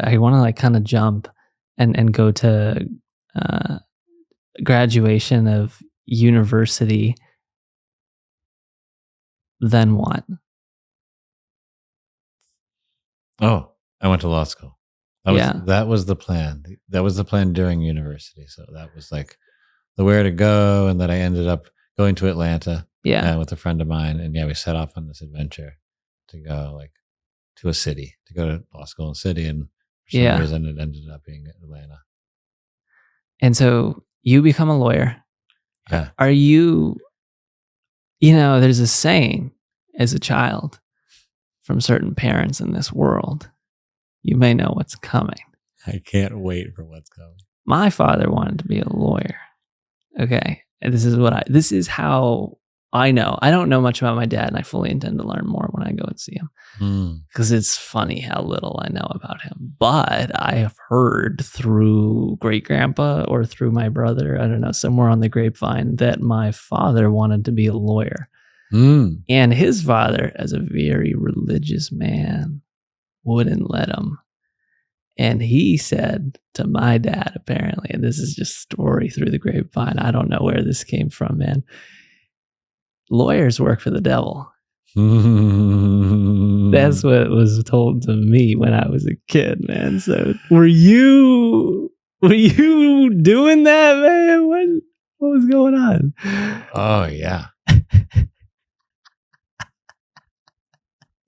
I want to like kind of jump and go to uh, graduation of university. Then what? Oh, I went to law school. Yeah. That was the plan. That was the plan during university. So that was like the where to go, and then I ended up going to Atlanta Yeah. with a friend of mine, and yeah, we set off on this adventure to go like to a city, to go to law school in a city, and for some reason it ended up being Atlanta. And so you become a lawyer. Yeah. Are you, there's a saying as a child from certain parents in this world, you may know what's coming. I can't wait for what's coming. My father wanted to be a lawyer. Okay. And this is how I know. I don't know much about my dad, and I fully intend to learn more when I go and see him. Because it's funny how little I know about him. But I have heard through great grandpa or through my brother, I don't know, somewhere on the grapevine, that my father wanted to be a lawyer. And his father, as a very religious man, wouldn't let him. And he said to my dad, apparently, and this is just story through the grapevine, I don't know where this came from, man. Lawyers work for the devil. That's what was told to me when I was a kid, man. So were you doing that, man? What was going on? Oh, yeah.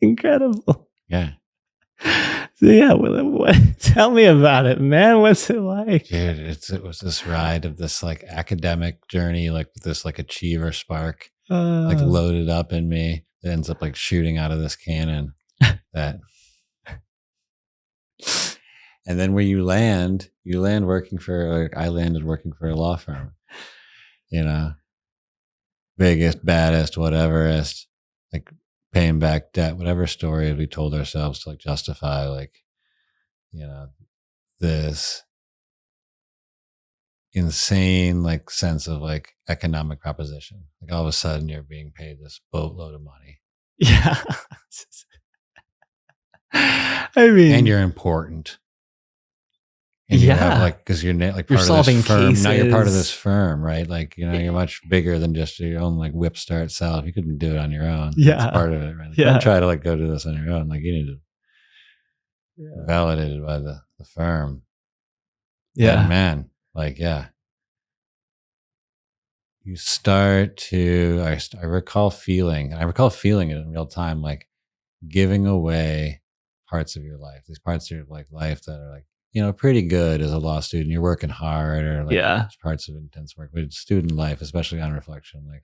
Incredible. Yeah. So yeah, tell me about it, man. What's it like? Dude, it was this ride of this like academic journey, like with this like achiever spark, like loaded up in me. It ends up like shooting out of this cannon. And then where you land working for, like, I landed working for a law firm. Biggest, baddest, whateverest, like paying back debt, whatever story we told ourselves to like justify, like, this insane like sense of like economic proposition. Like all of a sudden you're being paid this boatload of money. Yeah. I mean, and you're important. And you have like, because you're like part of this firm. Cases. Now you're part of this firm, right? Like, you're much bigger than just your own like whip start self. You couldn't do it on your own. Yeah. That's part of it, right? Like, don't try to like go do this on your own. Like you need to be validated by the firm. Yeah. And man, like, yeah. You start to, I recall feeling it in real time, like giving away parts of your life, these parts of your like life that are like, pretty good as a law student. You're working hard, or like parts of intense work, but student life, especially on reflection, like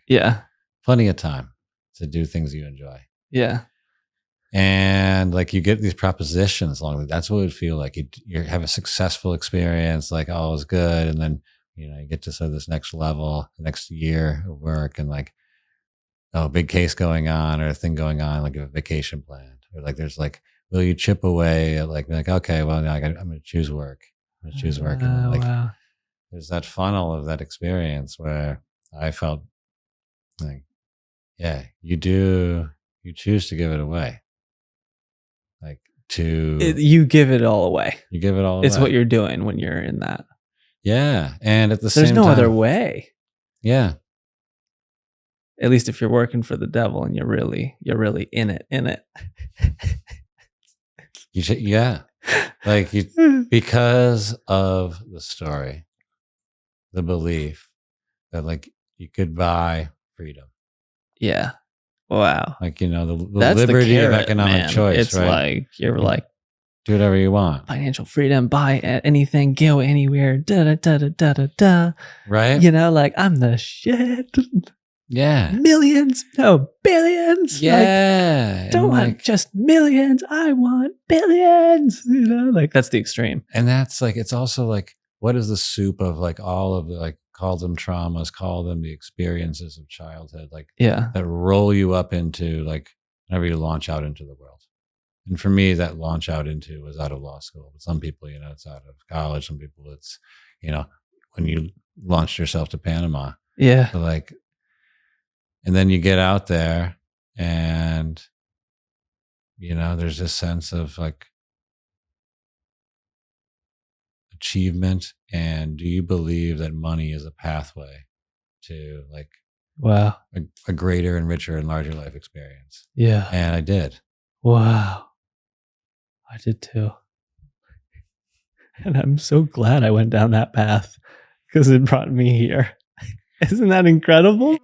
plenty of time to do things you enjoy. Yeah. And like you get these propositions along. That's what it would feel like. You have a successful experience, like all is good, and then you get to sort of this next level, next year of work, and like, oh, big case going on or a thing going on, like a vacation planned, or like there's like, will you chip away at like okay, well now I'm going to choose work. I'm going to choose work, and then like there's that funnel of that experience where I felt like, yeah, you choose to give it away. Like you give it all away. You give it all away. It's what you're doing when you're in that. Yeah. And at the same time, there's no other way. Yeah. At least if you're working for the devil and you're really in it. Yeah. Like because of the story, the belief that like you could buy freedom. Yeah. Wow. Like, the liberty of economic choice, it's right? Like you're like, do whatever you want. Financial freedom, buy anything, go anywhere, da da da da da da da. Right? Like I'm the shit. Yeah. Millions, no billions. Yeah. Like, don't want just millions. I want billions. Like that's the extreme. And that's like, it's also like, what is the soup of like all of the like, call them traumas, call them the experiences of childhood, like that roll you up into like whenever you launch out into the world. And for me, that launch out into was out of law school. But some people, it's out of college. Some people, it's, when you launched yourself to Panama. Yeah. So like, and then you get out there and, there's this sense of like, achievement? And do you believe that money is a pathway to like Wow. a greater and richer and larger life experience? Yeah. And I did. Wow. I did too. And I'm so glad I went down that path because it brought me here. Isn't that incredible?